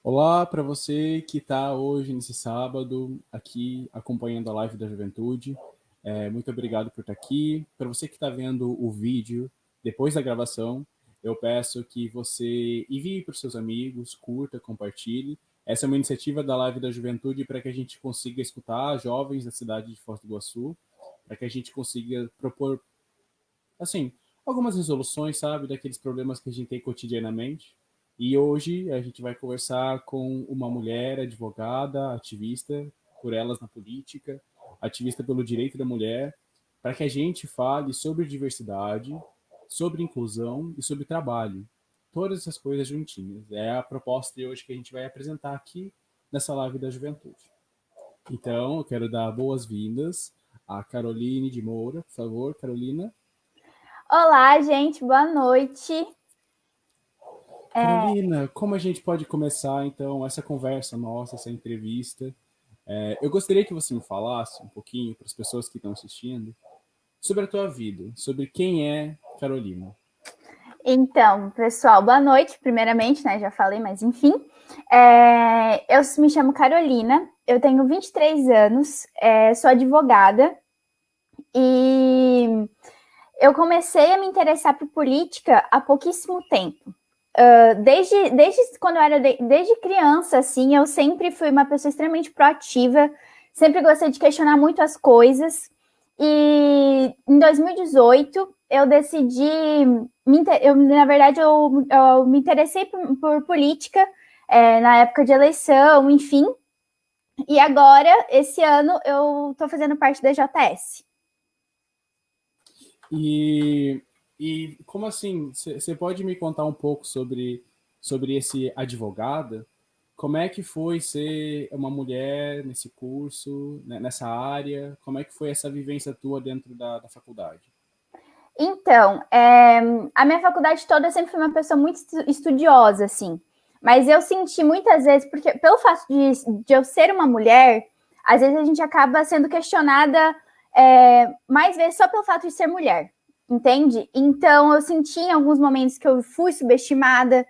Olá para você que está hoje, nesse sábado, aqui acompanhando a live da Juventude. Muito obrigado por estar aqui. Para você que está vendo o vídeo depois da gravação, eu peço que você envie para os seus amigos, curta, compartilhe. Essa é uma iniciativa da Live da Juventude para que a gente consiga escutar jovens da cidade de Foz do Iguaçu, para que a gente consiga propor, assim, algumas resoluções, sabe, daqueles problemas que a gente tem cotidianamente. E hoje a gente vai conversar com uma mulher advogada, ativista por elas na política, ativista pelo direito da mulher, para que a gente fale sobre diversidade, sobre inclusão e sobre trabalho. Todas essas coisas juntinhas. É a proposta de hoje que a gente vai apresentar aqui nessa live da juventude. Então, eu quero dar boas-vindas a Caroline de Moura. Por favor, Carolina. Olá, gente, boa noite. Carolina, como a gente pode começar, então, essa conversa nossa, essa entrevista? Eu gostaria que você me falasse um pouquinho, para as pessoas que estão assistindo, sobre a tua vida, sobre quem é Carolina. Então, pessoal, boa noite, primeiramente, né? Já falei, mas enfim. Eu me chamo Carolina, eu tenho 23 anos, sou advogada e eu comecei a me interessar por política há pouquíssimo tempo. Desde quando eu era desde criança, assim, eu sempre fui uma pessoa extremamente proativa, sempre gostei de questionar muito as coisas. E em 2018 eu decidi, na verdade, eu me interessei por política na época de eleição, enfim. E agora, esse ano, eu estou fazendo parte da JS. E, e como assim, você pode me contar um pouco sobre esse advogada? Como é que foi ser uma mulher nesse curso, né, nessa área? Como é que foi essa vivência tua dentro da faculdade? Então, a minha faculdade toda eu sempre fui uma pessoa muito estudiosa, assim. Mas eu senti muitas vezes, porque pelo fato de eu ser uma mulher, às vezes a gente acaba sendo questionada mais vezes só pelo fato de ser mulher, entende? Então, eu senti em alguns momentos que eu fui subestimada.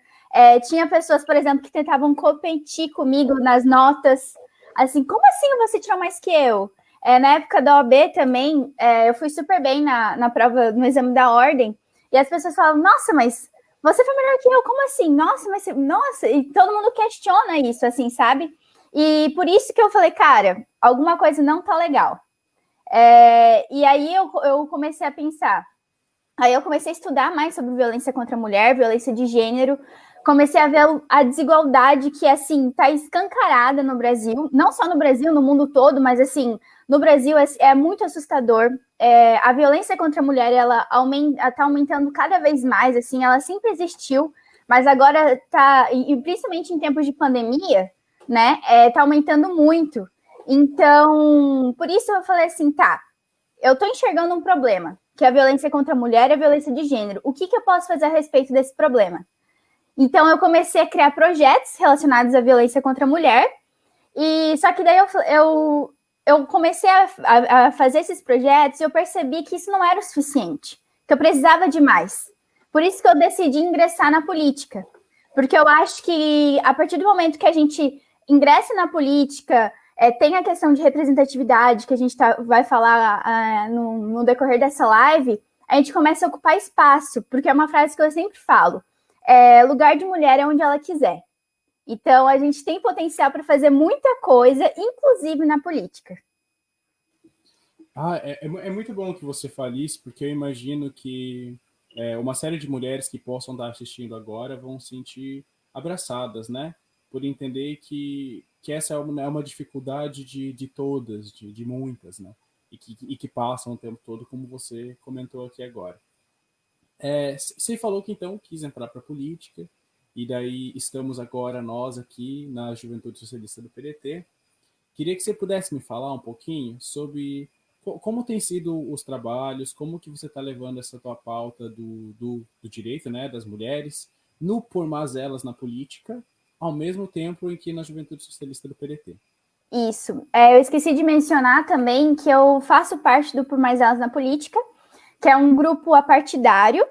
Tinha pessoas, por exemplo, que tentavam competir comigo nas notas. Assim, como assim você tirou mais que eu? Na época da OAB também, eu fui super bem na prova, no exame da ordem, e as pessoas falavam, nossa, mas você foi melhor que eu, como assim? Nossa, mas nossa, e todo mundo questiona isso, assim, sabe? E por isso que eu falei, cara, alguma coisa não tá legal. E aí eu comecei a pensar, aí eu comecei a estudar mais sobre violência contra a mulher, violência de gênero, comecei a ver a desigualdade que, assim, tá escancarada no Brasil, não só no Brasil, no mundo todo, mas, assim, no Brasil é muito assustador. A violência contra a mulher, ela tá aumentando cada vez mais, assim, ela sempre existiu, mas agora tá, e principalmente em tempos de pandemia, né, tá aumentando muito. Então, por isso eu falei assim, tá, eu estou enxergando um problema, que é a violência contra a mulher e a violência de gênero. O que eu posso fazer a respeito desse problema? Então, eu comecei a criar projetos relacionados à violência contra a mulher, e só que daí eu comecei a fazer esses projetos e eu percebi que isso não era o suficiente, que eu precisava de mais. Por isso que eu decidi ingressar na política, porque eu acho que a partir do momento que a gente ingressa na política, tem a questão de representatividade que a gente vai falar no decorrer dessa live, a gente começa a ocupar espaço, porque é uma frase que eu sempre falo, lugar de mulher é onde ela quiser. Então, a gente tem potencial para fazer muita coisa, inclusive na política. É muito bom que você fale isso, porque eu imagino que uma série de mulheres que possam estar assistindo agora vão se sentir abraçadas, né? Por entender que essa é uma dificuldade de todas, de muitas, né? E que passam o tempo todo, como você comentou aqui agora. Você falou que então quis entrar para a política, e daí estamos agora nós aqui na Juventude Socialista do PDT. Queria que você pudesse me falar um pouquinho sobre como tem sido os trabalhos, como que você está levando essa tua pauta do direito, né, das mulheres, no Por Mais Elas na política, ao mesmo tempo em que na Juventude Socialista do PDT. Isso. Eu esqueci de mencionar também que eu faço parte do Por Mais Elas na Política, que é um grupo apartidário,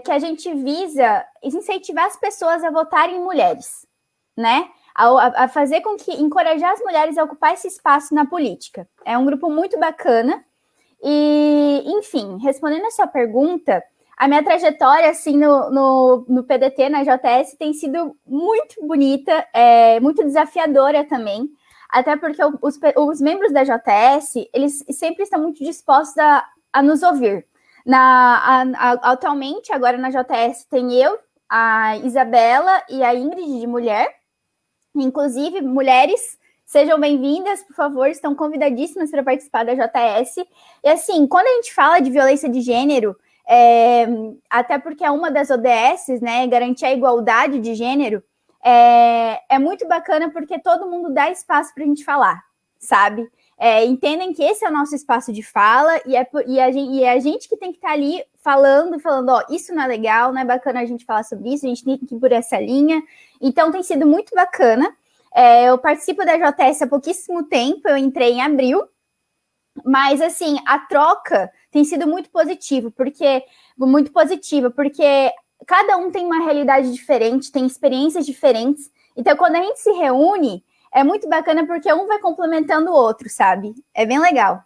que a gente visa incentivar as pessoas a votarem em mulheres. né? A fazer com que encorajar as mulheres a ocupar esse espaço na política. É um grupo muito bacana. E, enfim, respondendo a sua pergunta, a minha trajetória assim no PDT, na JS, tem sido muito bonita, muito desafiadora também, até porque os membros da JS, eles sempre estão muito dispostos a nos ouvir. Atualmente, agora na JS, tem eu, a Isabela e a Ingrid de mulher, inclusive mulheres. Sejam bem-vindas, por favor, estão convidadíssimas para participar da JS. E assim, quando a gente fala de violência de gênero, até porque é uma das ODSs, né, garantir a igualdade de gênero, é muito bacana porque todo mundo dá espaço para a gente falar, sabe? Entendem que esse é o nosso espaço de fala e é a gente que tem que estar ali falando, ó, isso não é legal, não é bacana a gente falar sobre isso, a gente tem que ir por essa linha. Então tem sido muito bacana. Eu participo da JS há pouquíssimo tempo, eu entrei em abril, mas assim, a troca tem sido muito positiva, porque cada um tem uma realidade diferente, tem experiências diferentes, então quando a gente se reúne, é muito bacana porque um vai complementando o outro, sabe? É bem legal.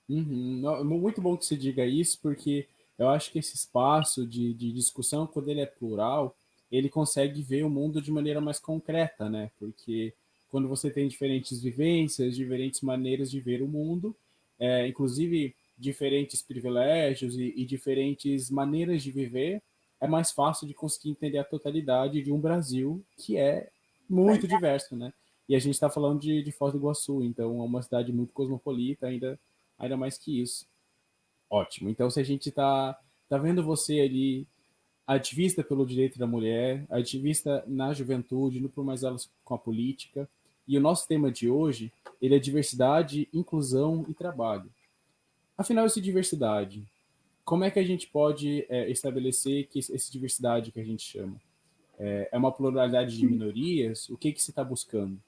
Muito bom que você diga isso, porque eu acho que esse espaço de discussão, quando ele é plural, ele consegue ver o mundo de maneira mais concreta, né? Porque quando você tem diferentes vivências, diferentes maneiras de ver o mundo, inclusive diferentes privilégios e diferentes maneiras de viver, é mais fácil de conseguir entender a totalidade de um Brasil que é muito diverso, né? E a gente está falando de Foz do Iguaçu, então é uma cidade muito cosmopolita, ainda mais que isso. Ótimo. Então, se a gente tá vendo você ali, ativista pelo direito da mulher, ativista na juventude, no por mais elas com a política, e o nosso tema de hoje, ele é diversidade, inclusão e trabalho. Afinal, essa diversidade, como é que a gente pode estabelecer que essa diversidade que a gente chama? É uma pluralidade de minorias? O que você está buscando?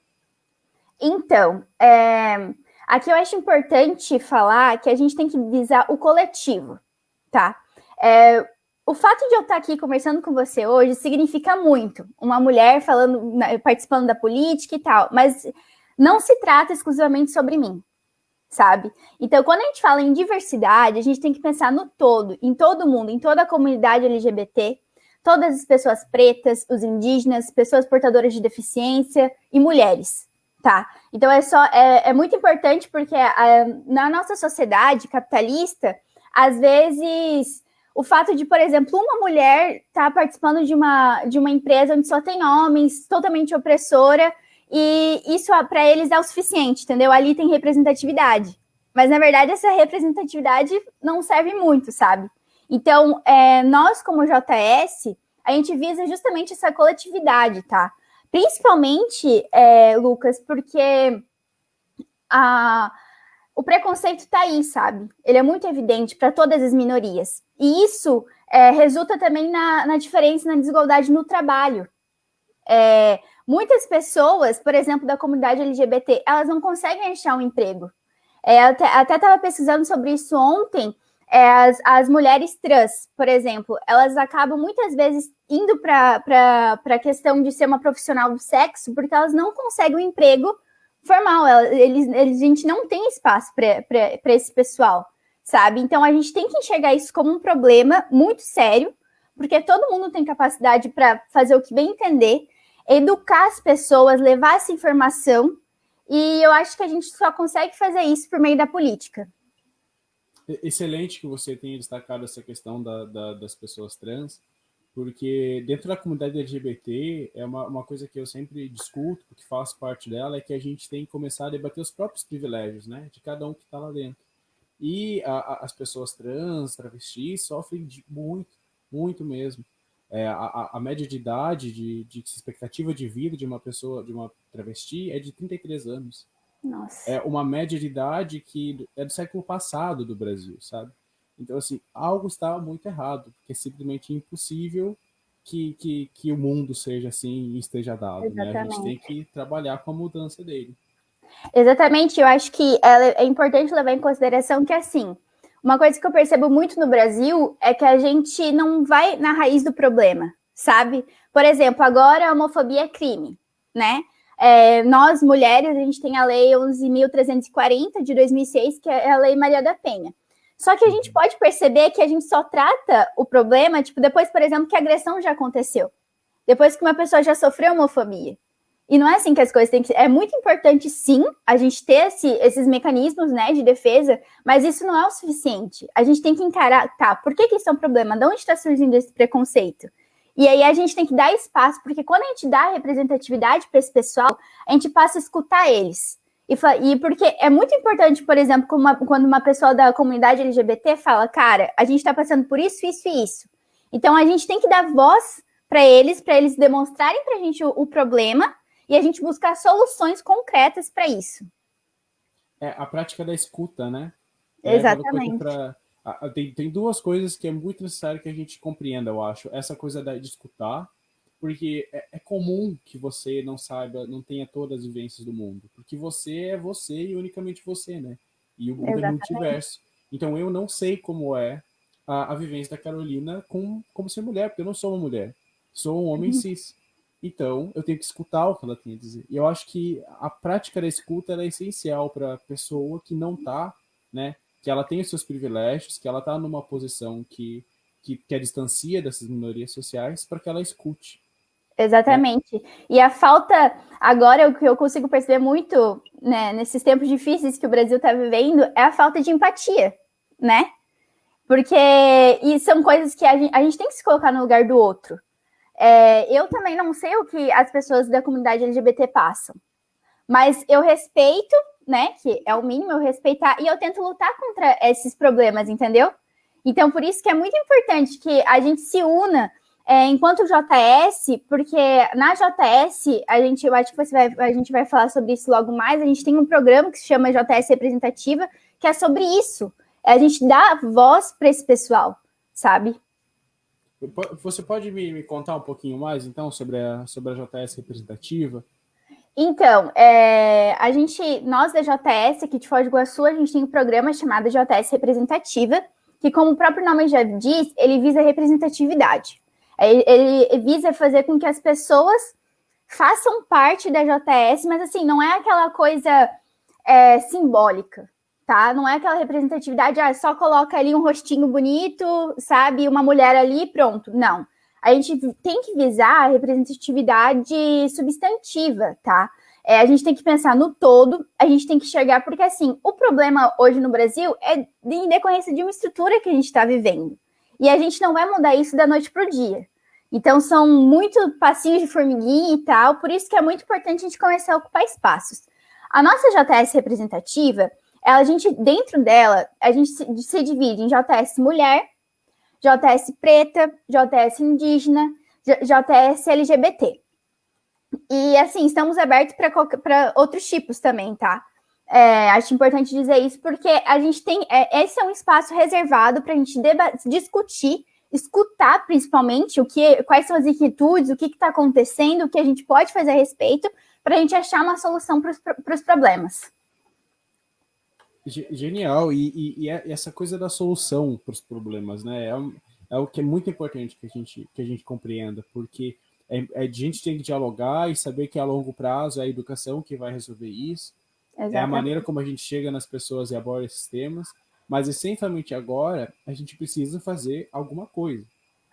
Então, aqui eu acho importante falar que a gente tem que visar o coletivo, tá? O fato de eu estar aqui conversando com você hoje significa muito. Uma mulher participando da política e tal, mas não se trata exclusivamente sobre mim, sabe? Então, quando a gente fala em diversidade, a gente tem que pensar no todo, em todo mundo, em toda a comunidade LGBT, todas as pessoas pretas, os indígenas, pessoas portadoras de deficiência e mulheres. Tá, então é muito importante porque na nossa sociedade capitalista, às vezes o fato de, por exemplo, uma mulher estar participando de uma empresa onde só tem homens, totalmente opressora, e isso para eles é o suficiente, entendeu? Ali tem representatividade. Mas, na verdade, essa representatividade não serve muito, sabe? Então, nós, como JS, a gente visa justamente essa coletividade, tá? Principalmente, Lucas, porque o preconceito está aí, sabe? Ele é muito evidente para todas as minorias. E isso resulta também na diferença, na desigualdade no trabalho. Muitas pessoas, por exemplo, da comunidade LGBT, elas não conseguem achar um emprego. Até estava pesquisando sobre isso ontem. As mulheres trans, por exemplo, elas acabam muitas vezes indo para a questão de ser uma profissional do sexo porque elas não conseguem um emprego formal. A gente não tem espaço para esse pessoal, sabe? Então a gente tem que enxergar isso como um problema muito sério, porque todo mundo tem capacidade para fazer o que bem entender, educar as pessoas, levar essa informação, e eu acho que a gente só consegue fazer isso por meio da política. Excelente que você tenha destacado essa questão das pessoas trans, porque dentro da comunidade LGBT é uma coisa que eu sempre discuto, porque faço parte dela, é que a gente tem que começar a debater os próprios privilégios, né, de cada um que está lá dentro. E as pessoas trans, travestis, sofrem muito, muito mesmo. A média de idade, de expectativa de vida de uma pessoa, de uma travesti, é de 33 anos. Nossa. É uma média de idade que é do século passado do Brasil, sabe? Então, assim, algo está muito errado, porque é simplesmente impossível que o mundo seja assim e esteja dado, né? A gente tem que trabalhar com a mudança dele. Exatamente, eu acho que é importante levar em consideração que, assim, uma coisa que eu percebo muito no Brasil é que a gente não vai na raiz do problema, sabe? Por exemplo, agora a homofobia é crime, né? Nós, mulheres, a gente tem a Lei 11.340 de 2006, que é a Lei Maria da Penha. Só que a gente pode perceber que a gente só trata o problema, tipo, depois, por exemplo, que a agressão já aconteceu. Depois que uma pessoa já sofreu homofobia. E não é assim que as coisas têm que ser. É muito importante, sim, a gente ter esses mecanismos, né, de defesa, mas isso não é o suficiente. A gente tem que encarar, tá, por que isso é um problema? De onde está surgindo esse preconceito? E aí a gente tem que dar espaço, porque quando a gente dá representatividade para esse pessoal, a gente passa a escutar eles. E porque é muito importante, por exemplo, quando uma pessoa da comunidade LGBT fala, cara, a gente está passando por isso, isso e isso. Então a gente tem que dar voz para eles demonstrarem para a gente o problema e a gente buscar soluções concretas para isso. A prática da escuta, né? Exatamente. Tem duas coisas que é muito necessário que a gente compreenda, eu acho. Essa coisa de escutar, porque é comum que você não saiba, não tenha todas as vivências do mundo, porque você é você e unicamente você, né? E o mundo é multiverso. Então eu não sei como é a vivência da Carolina como ser mulher, porque eu não sou uma mulher, sou um homem cis. Então eu tenho que escutar o que ela tem a dizer. E eu acho que a prática da escuta é essencial para a pessoa que não está, né? Que ela tem os seus privilégios, que ela está numa posição que a distancia dessas minorias sociais, para que ela escute. Exatamente. E a falta, agora, o que eu consigo perceber muito, né, nesses tempos difíceis que o Brasil está vivendo, é a falta de empatia, né? Porque e são coisas que a gente tem que se colocar no lugar do outro. Eu também não sei o que as pessoas da comunidade LGBT passam, mas eu respeito, né, que é o mínimo eu respeitar, e eu tento lutar contra esses problemas, entendeu? Então, por isso que é muito importante que a gente se una enquanto JS, porque na JS, eu acho que a gente vai falar sobre isso logo mais, a gente tem um programa que se chama JS Representativa, que é sobre isso. A gente dá voz para esse pessoal, sabe? Você pode me contar um pouquinho mais, então, sobre a JS Representativa? Então, nós da JS, aqui de Foz do Iguaçu, a gente tem um programa chamado JS Representativa, que, como o próprio nome já diz, ele visa representatividade. Ele visa fazer com que as pessoas façam parte da JS, mas assim, não é aquela coisa simbólica, tá? Não é aquela representatividade, só coloca ali um rostinho bonito, sabe? Uma mulher ali, pronto. Não. A gente tem que visar a representatividade substantiva, tá? A gente tem que pensar no todo, a gente tem que enxergar, porque assim, o problema hoje no Brasil é em decorrência de uma estrutura que a gente está vivendo. E a gente não vai mudar isso da noite para o dia. Então, são muito passinhos de formiguinha e tal, por isso que é muito importante a gente começar a ocupar espaços. A nossa JS representativa, dentro dela, a gente se divide em JS mulher, JS preta, JS indígena, JS LGBT. E, assim, estamos abertos para outros tipos também, tá? Acho importante dizer isso, porque a gente tem... esse é um espaço reservado para a gente discutir, escutar, principalmente, quais são as inquietudes, o que está acontecendo, o que a gente pode fazer a respeito, para a gente achar uma solução para os problemas. Genial. E essa coisa da solução para os problemas, né? É o que é muito importante que a gente compreenda, porque a gente tem que dialogar e saber que a longo prazo é a educação que vai resolver isso. Exatamente. É a maneira como a gente chega nas pessoas e aborda esses temas, mas essencialmente agora a gente precisa fazer alguma coisa.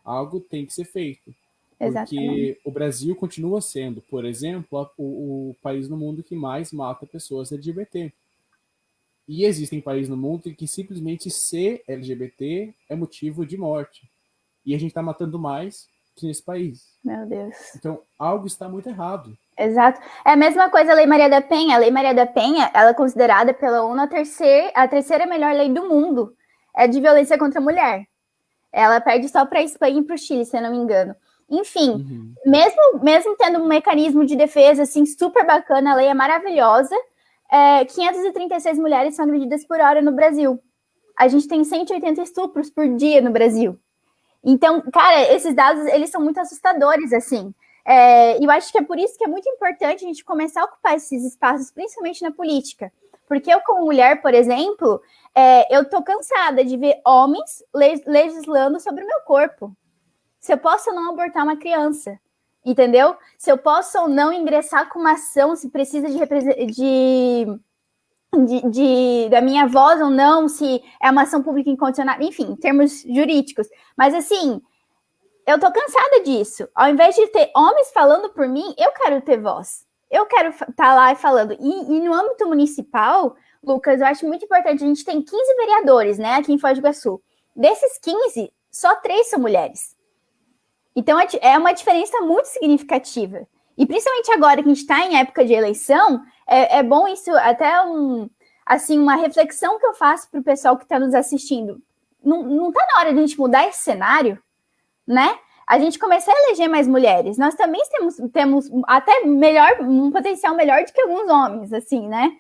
Algo tem que ser feito. Porque Exatamente. O Brasil continua sendo, por exemplo, o país no mundo que mais mata pessoas LGBT. E existem países no mundo em que simplesmente ser LGBT é motivo de morte. E a gente está matando mais que nesse país. Meu Deus. Então, algo está muito errado. Exato. É a mesma coisa a Lei Maria da Penha. A Lei Maria da Penha, ela é considerada pela ONU a terceira melhor lei do mundo. É de violência contra a mulher. Ela perde só para a Espanha e para o Chile, se eu não me engano. Enfim, mesmo tendo um mecanismo de defesa assim, super bacana, a lei é maravilhosa, 536 mulheres são agredidas por hora no Brasil. A gente tem 180 estupros por dia no Brasil. Então, cara, esses dados, eles são muito assustadores, assim. E eu acho que é por isso que é muito importante a gente começar a ocupar esses espaços, principalmente na política. Porque eu, como mulher, por exemplo, eu tô cansada de ver homens legislando sobre o meu corpo. Se eu posso não abortar uma criança. entendeu? Se eu posso ou não ingressar com uma ação, se precisa da minha voz ou não, se é uma ação pública incondicional, enfim, em termos jurídicos. Mas assim, eu tô cansada disso. Ao invés de ter homens falando por mim, eu quero ter voz. Eu quero estar lá falando. E no âmbito municipal, Lucas, eu acho muito importante. A gente tem 15 vereadores, né, aqui em Foz do Iguaçu. Desses 15, só 3 são mulheres. Então, é uma diferença muito significativa. E principalmente agora que a gente está em época de eleição, é bom isso, até assim, uma reflexão que eu faço para o pessoal que está nos assistindo. Não está na hora de a gente mudar esse cenário, né? A gente começar a eleger mais mulheres. Nós também temos até um potencial melhor do que alguns homens, assim, né?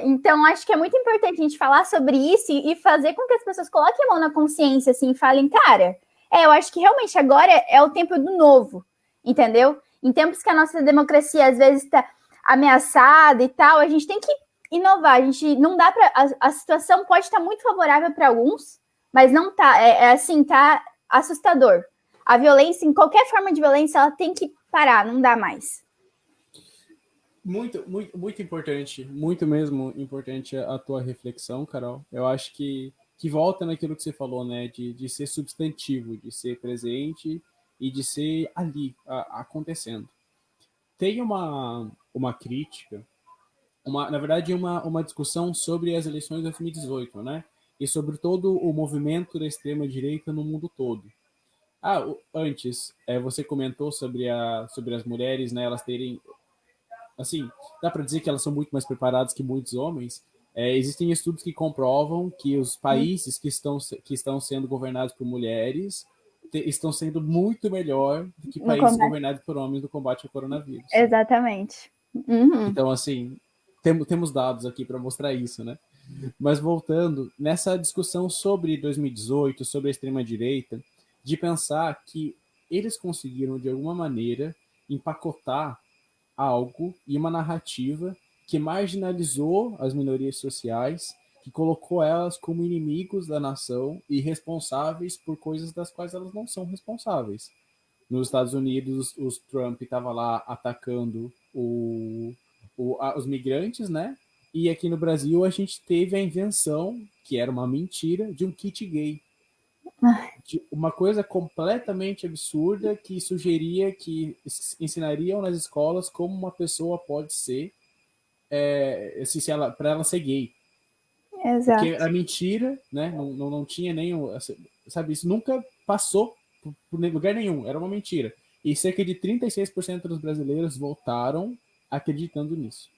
Então, acho que é muito importante a gente falar sobre isso e fazer com que as pessoas coloquem a mão na consciência, assim, e falem, cara, eu acho que realmente agora é o tempo do novo, entendeu? Em tempos que a nossa democracia às vezes está ameaçada e tal, a gente tem que inovar. A gente não dá para a situação pode estar muito favorável para alguns, mas não tá. Assim, tá assustador. A violência, em qualquer forma de violência, ela tem que parar, não dá mais. Muito, muito, muito importante, muito mesmo importante a tua reflexão, Carol. Eu acho que volta naquilo que você falou, né? De ser substantivo, de ser presente e de ser ali, acontecendo. Tem uma crítica, na verdade, uma discussão sobre as eleições de 2018, né? E sobre todo o movimento da extrema-direita no mundo todo. Antes, você comentou sobre as mulheres, né? Elas terem, assim, dá para dizer que elas são muito mais preparadas que muitos homens. Existem estudos que comprovam que os países que estão sendo governados por mulheres estão sendo muito melhor do que países governados por homens no combate ao coronavírus. Exatamente. Uhum. Então, assim, temos dados aqui para mostrar isso, né? Mas voltando, nessa discussão sobre 2018, sobre a extrema-direita, de pensar que eles conseguiram, de alguma maneira, empacotar algo e uma narrativa que marginalizou as minorias sociais, que colocou elas como inimigos da nação e responsáveis por coisas das quais elas não são responsáveis. Nos Estados Unidos, o Trump estava lá atacando os migrantes, né? E aqui no Brasil a gente teve a invenção, que era uma mentira, de um kit gay. De uma coisa completamente absurda que sugeria que ensinariam nas escolas como uma pessoa pode ser para ela ser gay. Exato. Porque era mentira, né? Não tinha nenhum. Sabe, isso nunca passou por lugar nenhum, era uma mentira. E cerca de 36% dos brasileiros votaram acreditando nisso.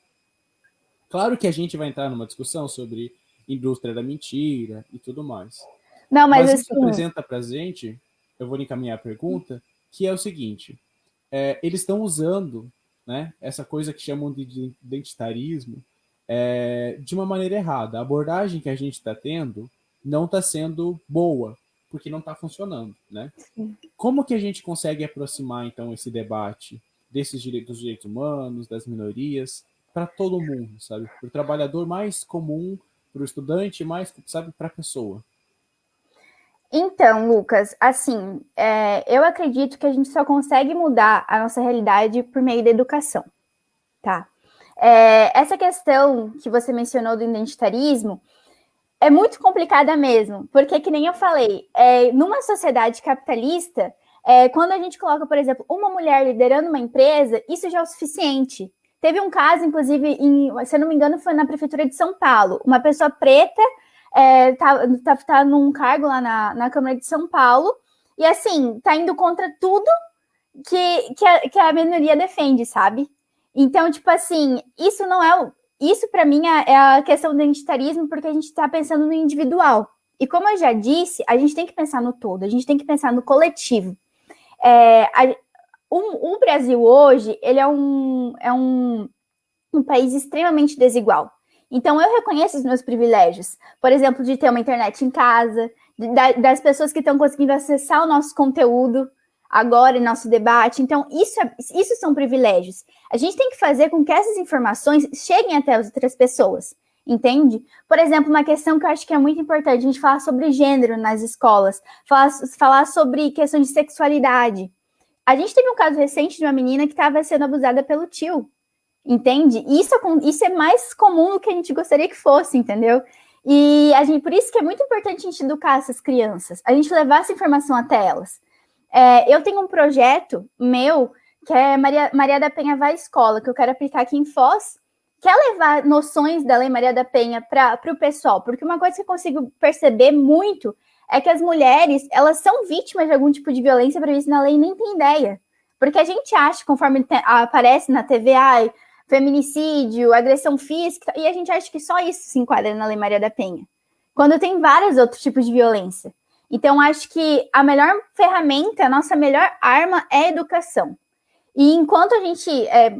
Claro que a gente vai entrar numa discussão sobre indústria da mentira e tudo mais. Não, mas isso assim... apresenta pra gente, eu vou encaminhar a pergunta, que é o seguinte, eles estão usando, né, essa coisa que chamam de identitarismo de uma maneira errada. A abordagem que a gente está tendo não está sendo boa, porque não está funcionando, né? Sim. Como que a gente consegue aproximar, então, esse debate dos direitos humanos, das minorias, para todo mundo, sabe? Para o trabalhador mais comum, para o estudante mais, sabe, para a pessoa. Então, Lucas, assim, eu acredito que a gente só consegue mudar a nossa realidade por meio da educação, tá? Essa questão que você mencionou do identitarismo é muito complicada mesmo, porque, que nem eu falei, numa sociedade capitalista, quando a gente coloca, por exemplo, uma mulher liderando uma empresa, isso já é o suficiente. Teve um caso, inclusive, se eu não me engano, foi na Prefeitura de São Paulo, uma pessoa preta tá num cargo lá na Câmara de São Paulo, e assim, tá indo contra tudo que a minoria defende, sabe? Então, tipo assim, isso não é... Isso, para mim, é a questão do identitarismo, porque a gente está pensando no individual. E como eu já disse, a gente tem que pensar no todo, a gente tem que pensar no coletivo. O Brasil hoje, ele é um país extremamente desigual. Então, eu reconheço os meus privilégios. Por exemplo, de ter uma internet em casa, das pessoas que estão conseguindo acessar o nosso conteúdo agora em nosso debate. Então, isso são privilégios. A gente tem que fazer com que essas informações cheguem até as outras pessoas, entende? Por exemplo, uma questão que eu acho que é muito importante, a gente falar sobre gênero nas escolas, falar sobre questão de sexualidade. A gente teve um caso recente de uma menina que estava sendo abusada pelo tio, entende? Isso é mais comum do que a gente gostaria que fosse, entendeu? E por isso que é muito importante a gente educar essas crianças, a gente levar essa informação até elas. Eu tenho um projeto meu, que é Maria da Penha vai à escola, que eu quero aplicar aqui em Foz, que é levar noções da Lei Maria da Penha para o pessoal, porque uma coisa que eu consigo perceber muito é que as mulheres, elas são vítimas de algum tipo de violência prevista na lei e nem tem ideia. Porque a gente acha, conforme aparece na TV, feminicídio, agressão física, e a gente acha que só isso se enquadra na Lei Maria da Penha, quando tem vários outros tipos de violência. Então, acho que a melhor ferramenta, a nossa melhor arma é a educação. E enquanto a gente,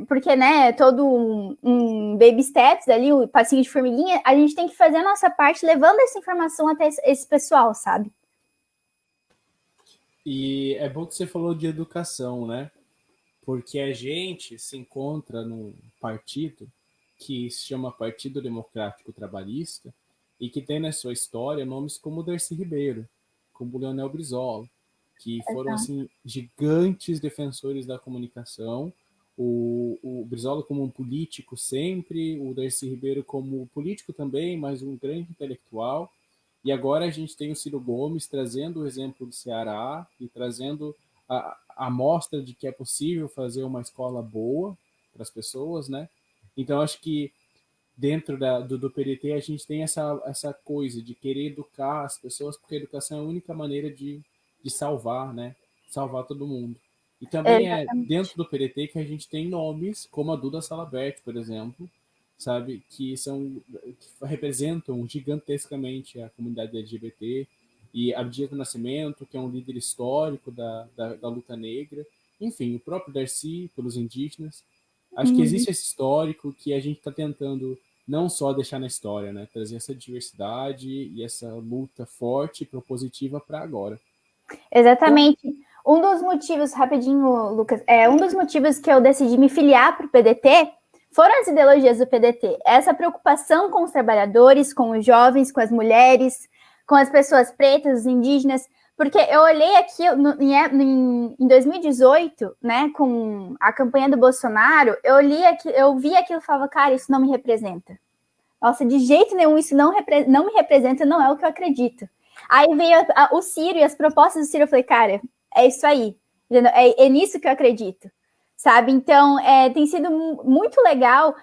porque, né, todo um baby steps ali, o passinho de formiguinha, a gente tem que fazer a nossa parte levando essa informação até esse pessoal, sabe? E é bom que você falou de educação, né? Porque a gente se encontra num partido que se chama Partido Democrático Trabalhista e que tem na sua história nomes como Darcy Ribeiro, como Leonel Brizola, que foram assim gigantes defensores da comunicação. O Brizola como um político sempre, o Darcy Ribeiro como político também, mas um grande intelectual. E agora a gente tem o Ciro Gomes trazendo o exemplo do Ceará e trazendo a mostra de que é possível fazer uma escola boa para as pessoas, né? Então, acho que dentro do PDT a gente tem essa coisa de querer educar as pessoas, porque a educação é a única maneira de salvar, né? Salvar todo mundo. E também é dentro do PDT que a gente tem nomes como a Duda Salabert, por exemplo, sabe? Que representam gigantescamente a comunidade LGBT, e Abdias do Nascimento, que é um líder histórico da luta negra, enfim, o próprio Darcy, pelos indígenas. Acho que existe esse histórico que a gente está tentando não só deixar na história, né? Trazer essa diversidade e essa luta forte e propositiva para agora. Exatamente. Um dos motivos, rapidinho, Lucas, um dos motivos que eu decidi me filiar para o PDT foram as ideologias do PDT. Essa preocupação com os trabalhadores, com os jovens, com as mulheres, com as pessoas pretas, os indígenas, porque eu olhei aqui em 2018, né, com a campanha do Bolsonaro, eu vi aquilo e falava, cara, isso não me representa. Nossa, de jeito nenhum, isso não me representa, não é o que eu acredito. Aí veio o Ciro e as propostas do Ciro, eu falei, cara, é isso aí, é nisso que eu acredito, sabe? Então, tem sido muito legal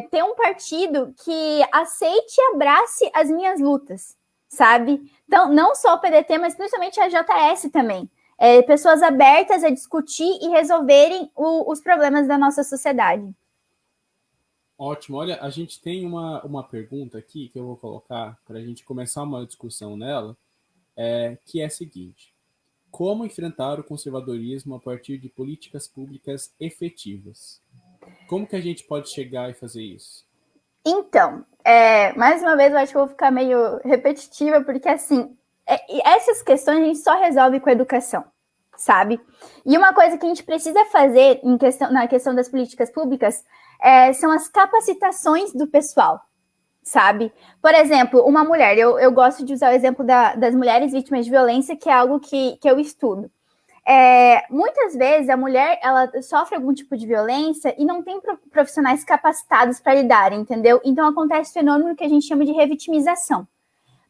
ter um partido que aceite e abrace as minhas lutas, sabe? Então, não só o PDT, mas principalmente a JS também. Pessoas abertas a discutir e resolverem os problemas da nossa sociedade. Ótimo. Olha, a gente tem uma pergunta aqui que eu vou colocar para a gente começar uma discussão nela, que é a seguinte: como enfrentar o conservadorismo a partir de políticas públicas efetivas? Como que a gente pode chegar e fazer isso? Então, mais uma vez, eu acho que eu vou ficar meio repetitiva, porque, assim, essas questões a gente só resolve com a educação, sabe? E uma coisa que a gente precisa fazer na questão das políticas públicas são as capacitações do pessoal, sabe? Por exemplo, uma mulher, eu gosto de usar o exemplo das mulheres vítimas de violência, que é algo que eu estudo. Muitas vezes a mulher ela sofre algum tipo de violência e não tem profissionais capacitados para lidar, entendeu? Então acontece o fenômeno que a gente chama de revitimização.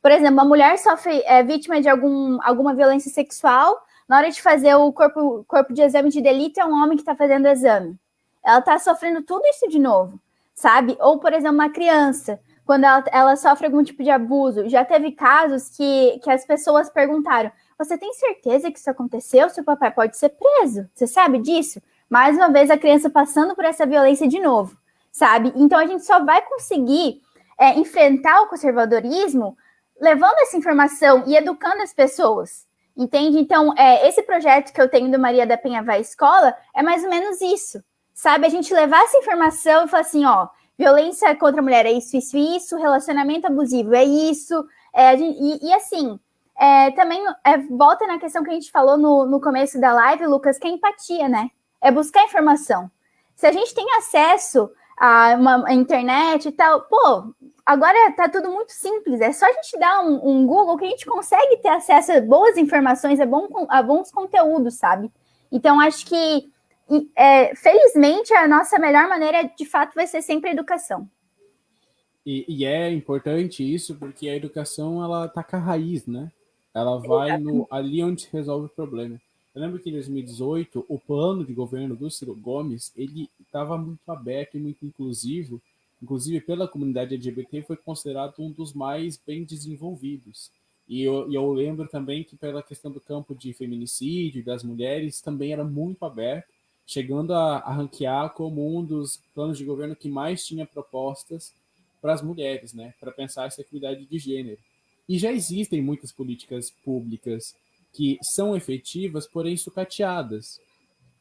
Por exemplo, uma mulher sofre vítima de alguma violência sexual, na hora de fazer o corpo de exame de delito é um homem que está fazendo o exame. Ela está sofrendo tudo isso de novo, sabe? Ou, por exemplo, uma criança, quando ela sofre algum tipo de abuso. Já teve casos que as pessoas perguntaram: você tem certeza que isso aconteceu? Seu papai pode ser preso. Você sabe disso? Mais uma vez, a criança passando por essa violência de novo, sabe? Então, a gente só vai conseguir enfrentar o conservadorismo levando essa informação e educando as pessoas, entende? Então, esse projeto que eu tenho do Maria da Penha vai à escola é mais ou menos isso, sabe? A gente levar essa informação e falar assim, ó, violência contra a mulher é isso, isso e isso, relacionamento abusivo é isso, assim... também volta na questão que a gente falou no começo da live, Lucas, que é empatia, né? É buscar informação. Se a gente tem acesso a uma internet e tal, pô, agora tá tudo muito simples. É só a gente dar um Google que a gente consegue ter acesso a boas informações, a bons conteúdos, sabe? Então, acho que, felizmente, a nossa melhor maneira, de fato, vai ser sempre a educação. E é importante isso porque a educação, ela taca a raiz, né? Ela vai ali onde se resolve o problema. Eu lembro que em 2018, o plano de governo do Ciro Gomes, ele estava muito aberto e muito inclusivo, inclusive pela comunidade LGBT, foi considerado um dos mais bem desenvolvidos. E eu lembro também que pela questão do campo de feminicídio das mulheres, também era muito aberto, chegando a ranquear como um dos planos de governo que mais tinha propostas para as mulheres, né, para pensar essa equidade de gênero. E já existem muitas políticas públicas que são efetivas, porém sucateadas.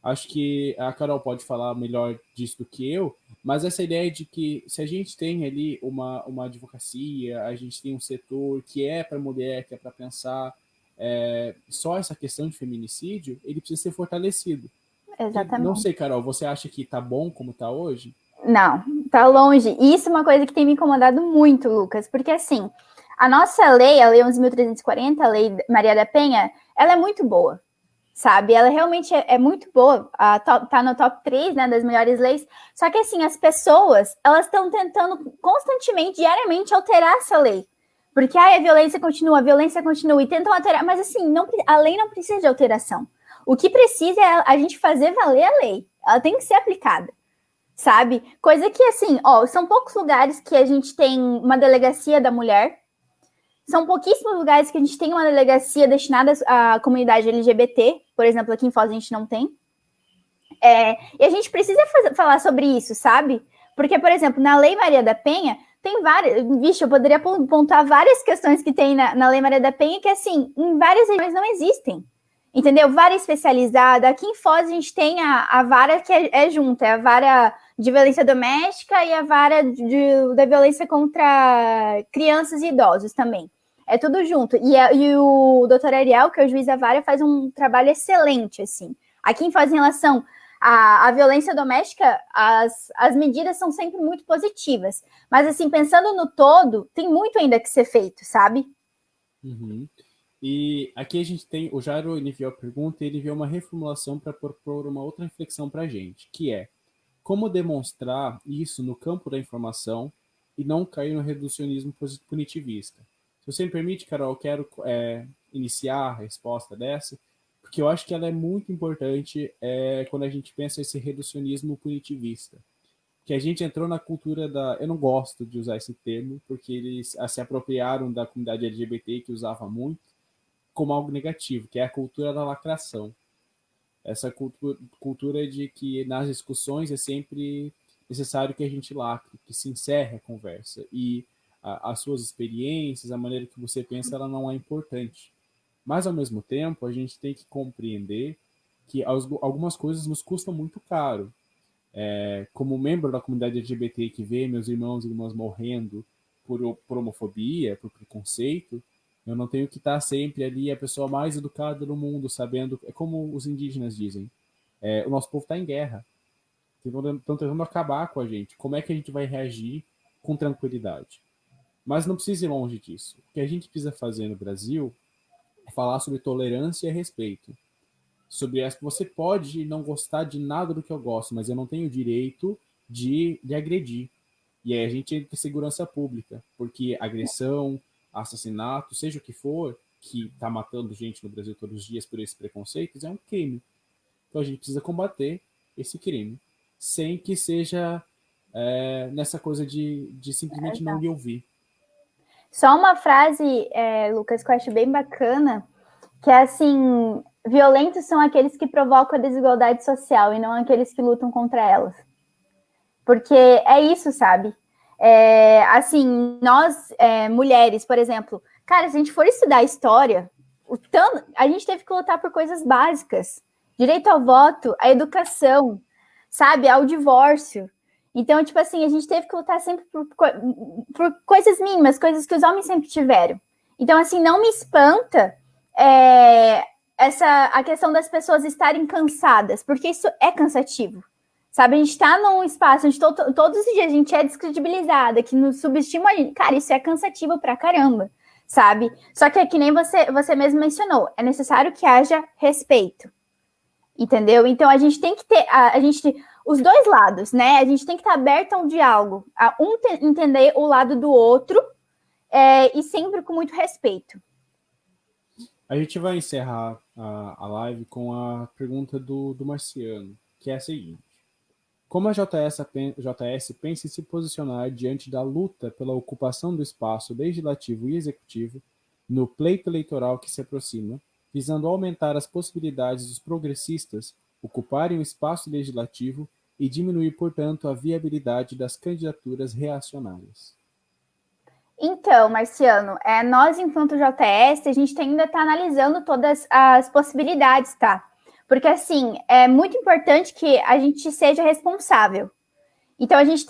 Acho que a Carol pode falar melhor disso do que eu, mas essa ideia de que se a gente tem ali uma advocacia, a gente tem um setor que é para mulher, que é para pensar só essa questão de feminicídio, ele precisa ser fortalecido. E não Exatamente. sei, Carol, você acha que tá bom como tá hoje? Não, tá longe. E isso é uma coisa que tem me incomodado muito, Lucas, porque assim, a nossa lei, a Lei 11.340, a Lei Maria da Penha, ela é muito boa, sabe? Ela realmente é muito boa, tá no top 3, né, das melhores leis, só que assim, as pessoas, elas estão tentando constantemente, diariamente, alterar essa lei. Porque a violência continua, e tentam alterar, mas assim, a lei não precisa de alteração. O que precisa é a gente fazer valer a lei. Ela tem que ser aplicada, sabe? Coisa que, assim, são poucos lugares que a gente tem uma delegacia da mulher, são pouquíssimos lugares que a gente tem uma delegacia destinada à comunidade LGBT, por exemplo, aqui em Foz a gente não tem. E a gente precisa falar sobre isso, sabe? Porque, por exemplo, na Lei Maria da Penha, tem várias... Vixe, eu poderia pontuar várias questões que tem na Lei Maria da Penha que, assim, em várias regiões não existem. Entendeu? Vara especializada. Aqui em Foz a gente tem a vara que é junta, é a vara de violência doméstica e a vara da violência contra crianças e idosos também. É tudo junto. E o doutor Ariel, que é o juiz da vara, faz um trabalho excelente, assim. Aqui em Foz, em relação à violência doméstica, as medidas são sempre muito positivas. Mas, assim, pensando no todo, tem muito ainda que ser feito, sabe? Uhum. E aqui a gente tem, o Jairo enviou a pergunta e ele enviou uma reformulação para propor uma outra reflexão para a gente, que é como demonstrar isso no campo da informação e não cair no reducionismo punitivista. Se você me permite, Carol, eu quero iniciar a resposta dessa, porque eu acho que ela é muito importante quando a gente pensa esse reducionismo punitivista. Que a gente entrou na cultura da... Eu não gosto de usar esse termo, porque eles se apropriaram da comunidade LGBT, que usava muito, como algo negativo, que é a cultura da lacração. Essa cultura de que nas discussões é sempre necessário que a gente lacre, que se encerre a conversa. E as suas experiências, a maneira que você pensa, ela não é importante. Mas, ao mesmo tempo, a gente tem que compreender que algumas coisas nos custam muito caro. Como membro da comunidade LGBT que vê meus irmãos e irmãs morrendo por homofobia, por preconceito, eu não tenho que estar sempre ali a pessoa mais educada do mundo, sabendo. É como os indígenas dizem: o nosso povo está em guerra, estão tentando acabar com a gente. Como é que a gente vai reagir com tranquilidade? Mas não precisa ir longe disso. O que a gente precisa fazer no Brasil é falar sobre tolerância e respeito. Você pode não gostar de nada do que eu gosto, mas eu não tenho o direito de agredir. E aí a gente entra em segurança pública, porque agressão, assassinato, seja o que for, que está matando gente no Brasil todos os dias por esses preconceitos, é um crime. Então a gente precisa combater esse crime, sem que seja nessa coisa de simplesmente não lhe ouvir. Só uma frase, Lucas, que eu acho bem bacana, que é assim: violentos são aqueles que provocam a desigualdade social e não aqueles que lutam contra elas. Porque é isso, sabe? Assim, nós, mulheres, por exemplo, cara, se a gente for estudar história, a gente teve que lutar por coisas básicas. Direito ao voto, à educação, sabe? Ao divórcio. Então, tipo assim, a gente teve que lutar sempre por coisas mínimas, coisas que os homens sempre tiveram. Então, assim, não me espanta a questão das pessoas estarem cansadas, porque isso é cansativo. Sabe, a gente tá num espaço onde todos os dias a gente é descredibilizada, que nos subestima a gente. Cara, isso é cansativo pra caramba, sabe? Só que é que nem você mesmo mencionou, é necessário que haja respeito. entendeu? Então a gente tem que ter os dois lados, né? A gente tem que estar aberto ao diálogo, a entender o lado do outro e sempre com muito respeito. A gente vai encerrar a live com a pergunta do Marciano, que é a seguinte. Como a JS pensa em se posicionar diante da luta pela ocupação do espaço legislativo e executivo no pleito eleitoral que se aproxima, visando aumentar as possibilidades dos progressistas ocuparem o espaço legislativo e diminuir, portanto, a viabilidade das candidaturas reacionárias? Então, Marciano, nós, enquanto JS, a gente ainda está analisando todas as possibilidades, tá? Porque, assim, é muito importante que a gente seja responsável. Então, a gente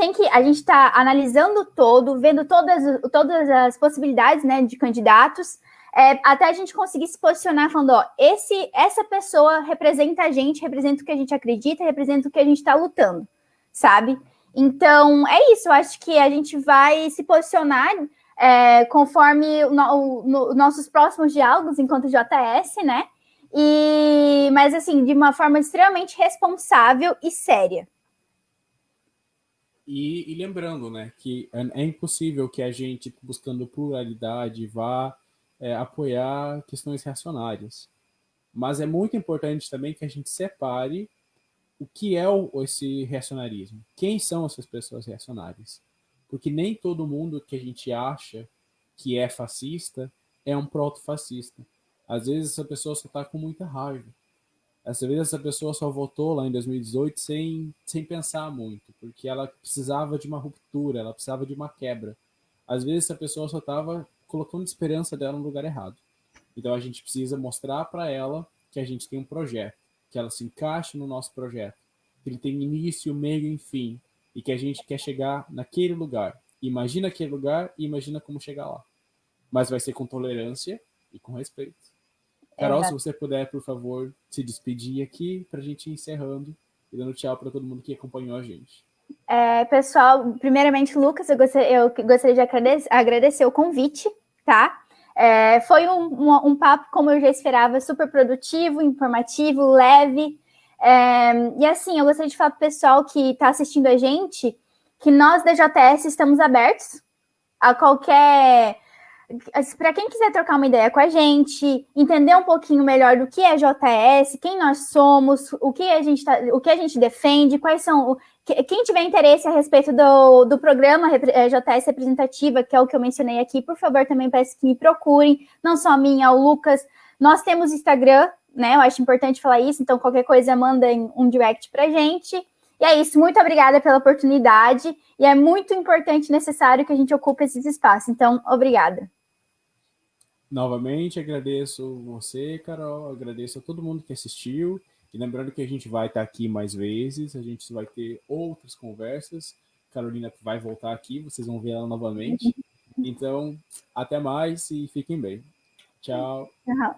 está analisando todo, vendo todas as possibilidades, né, de candidatos, até a gente conseguir se posicionar falando, ó, essa pessoa representa a gente, representa o que a gente acredita, representa o que a gente está lutando, sabe? Então, é isso, eu acho que a gente vai se posicionar conforme nossos próximos diálogos enquanto JS, né? Mas, assim, de uma forma extremamente responsável e séria. E lembrando, né, que é impossível que a gente, buscando pluralidade, vá apoiar questões reacionárias. Mas é muito importante também que a gente separe o que é esse reacionarismo. Quem são essas pessoas reacionárias? Porque nem todo mundo que a gente acha que é fascista é um proto-fascista. Às vezes essa pessoa só está com muita raiva. Às vezes essa pessoa só votou lá em 2018 sem pensar muito, porque ela precisava de uma ruptura, ela precisava de uma quebra. Às vezes essa pessoa só estava colocando esperança dela no lugar errado. Então a gente precisa mostrar para ela que a gente tem um projeto, que ela se encaixe no nosso projeto, que ele tem início, meio e fim, e que a gente quer chegar naquele lugar. Imagina aquele lugar e imagina como chegar lá. Mas vai ser com tolerância e com respeito. Carol, se Exato. você puder, por favor, se despedir aqui para a gente ir encerrando e dando tchau para todo mundo que acompanhou a gente. Pessoal, primeiramente, Lucas, eu gostaria de agradecer o convite, tá? Foi um papo, como eu já esperava, super produtivo, informativo, leve. E assim, eu gostaria de falar para o pessoal que está assistindo a gente que nós da JS estamos abertos a qualquer. Para quem quiser trocar uma ideia com a gente, entender um pouquinho melhor do que é JS, quem nós somos, o que a gente defende, quais são. Quem tiver interesse a respeito do programa JS Representativa, que é o que eu mencionei aqui, por favor, também peço que me procurem, não só a mim, ao Lucas. Nós temos Instagram, né? Eu acho importante falar isso, então qualquer coisa mandem um direct pra gente. E é isso, muito obrigada pela oportunidade, e é muito importante e necessário que a gente ocupe esses espaços. Então, obrigada. Novamente, agradeço você, Carol, agradeço a todo mundo que assistiu. E lembrando que a gente vai estar aqui mais vezes, a gente vai ter outras conversas. Carolina vai voltar aqui, vocês vão ver ela novamente. Então, até mais e fiquem bem. Tchau. Uhum.